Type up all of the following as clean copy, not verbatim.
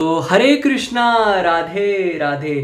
तो हरे कृष्णा, राधे राधे।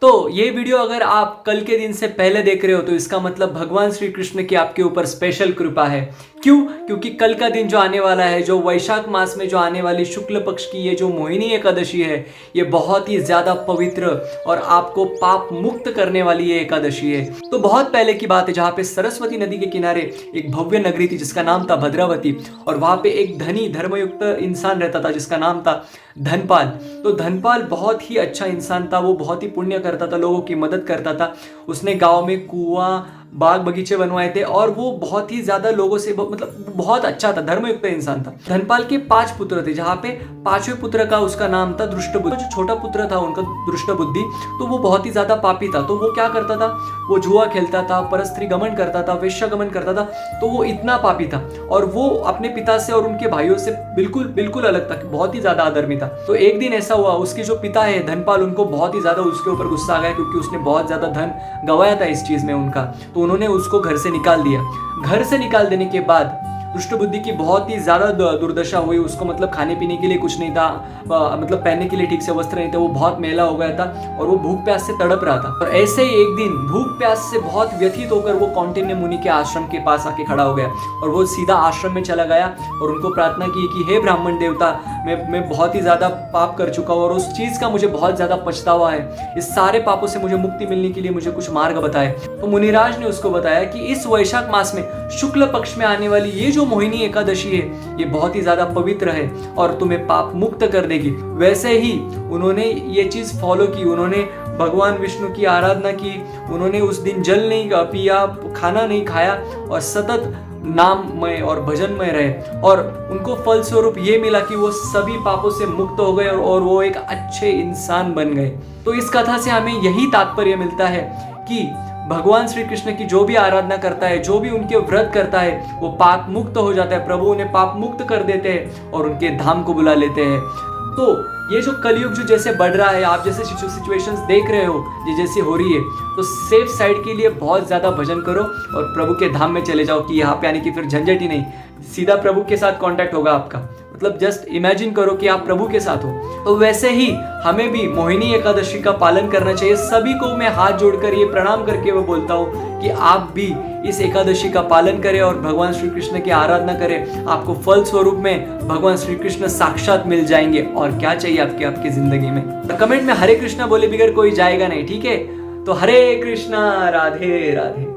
तो ये वीडियो अगर आप कल के दिन से पहले देख रहे हो तो इसका मतलब भगवान श्री कृष्ण की आपके ऊपर स्पेशल कृपा है। क्यों? क्योंकि कल का दिन जो आने वाला है, जो वैशाख मास में जो आने वाली शुक्ल पक्ष की ये जो मोहिनी एकादशी है, ये बहुत ही ज्यादा पवित्र और आपको पाप मुक्त करने वाली ये एकादशी है। तो बहुत पहले की बात है, जहाँ पे सरस्वती नदी के किनारे एक भव्य नगरी थी जिसका नाम था भद्रावती, और वहां पे एक धनी धर्मयुक्त इंसान रहता था जिसका नाम था धनपाल। तो धनपाल बहुत ही अच्छा इंसान था, वो बहुत ही पुण्य करता था, लोगों की मदद करता था। उसने गांव में कुआं, बाग बगीचे बनवाए थे और वो बहुत ही ज्यादा लोगों से मतलब बहुत अच्छा था, धर्मयुक्त इंसान था। धनपाल के 5 पुत्र थे, जहाँ पे 5वें पुत्र का उसका नाम था दृष्टबुद्धि। जो छोटा पुत्र था उनका दृष्टबुद्धि, तो वो बहुत ही ज्यादा पापी था। तो वो क्या करता था, वो जुआ खेलता था, परस्त्री गमन करता था, वेश्या गमन करता था। तो वो इतना पापी था और वो अपने पिता से और उनके भाइयों से बिल्कुल बिल्कुल अलग था, बहुत ही ज्यादा अधर्मी था। तो एक दिन ऐसा हुआ, उसके जो पिता है धनपाल, उनको बहुत ही ज्यादा उसके ऊपर गुस्सा आ गया, क्योंकि उसने बहुत ज्यादा धन गवाया था इस चीज में उनका। तो उन्होंने उसको घर से निकाल दिया। घर से निकाल देने के बाद दुष्टबुद्धि की बहुत ही ज्यादा दुर्दशा हुई। उसको मतलब खाने पीने के लिए कुछ नहीं था, मतलब पहनने के लिए ठीक से वस्त्र नहीं थे, वो बहुत मैला हो गया था और वो भूख प्यास से तड़प रहा था। और ऐसे ही एक दिन भूख प्यास से बहुत व्यथित होकर वो कौंडिन्य मुनि के आश्रम के पास आके खड़ा हो गया और वो सीधा आश्रम में चला गया और उनको प्रार्थना की कि हे ब्राह्मण देवता, मैं बहुत ही ज्यादा पाप कर चुका हूँ और उस चीज का मुझे बहुत ज्यादा पछतावा है। इस सारे पापों से मुझे मुक्ति मिलने के लिए मुझे कुछ मार्ग बताए। तो मुनिराज ने उसको बताया कि इस वैशाख मास में शुक्ल पक्ष में आने वाली ये जो मोहिनी एकादशी है, ये बहुत ही ज्यादा पवित्र है और तुम्हें पाप मुक्त कर देगी। वैसे ही उन्होंने ये चीज फॉलो की। उन्होंने भगवान विष्णु की आराधना की, उन्होंने उस दिन जल नहीं पिया, खाना नहीं खाया और सतत नाममय और भजनमय रहे और उनको फल स्वरूप ये मिला कि वो सभी पापों से मुक्त हो गए और वो एक अच्छे इंसान बन गए। तो इस कथा से हमें यही तात्पर्य मिलता है कि भगवान श्री कृष्ण की जो भी आराधना करता है, जो भी उनके व्रत करता है, वो पाप मुक्त हो जाता है। प्रभु उन्हें पाप मुक्त कर देते हैं और उनके धाम को बुला लेते हैं। तो ये जो कलयुग जो जैसे बढ़ रहा है, आप जैसे सिचुएशंस देख रहे हो ये जैसी हो रही है, तो सेफ साइड के लिए बहुत ज्यादा भजन करो और प्रभु के धाम में चले जाओ कि यहाँ पे आने की फिर झंझट ही नहीं, सीधा प्रभु के साथ कांटेक्ट होगा आपका। मतलब जस्ट इमेजिन करो कि आप प्रभु के साथ हो। तो वैसे ही हमें भी मोहिनी एकादशी का पालन करना चाहिए। सभी को मैं हाथ जोड़कर ये प्रणाम करके मैं बोलता हूँ कि आप भी इस एकादशी का पालन करें और भगवान श्री कृष्ण की आराधना करें। आपको फल स्वरूप में भगवान श्री कृष्ण साक्षात मिल जाएंगे और क्या चाहिए आपकी जिंदगी में। तो कमेंट में हरे कृष्णा बोले बगैर कोई जाएगा नहीं, ठीक है? तो हरे कृष्णा, राधे राधे।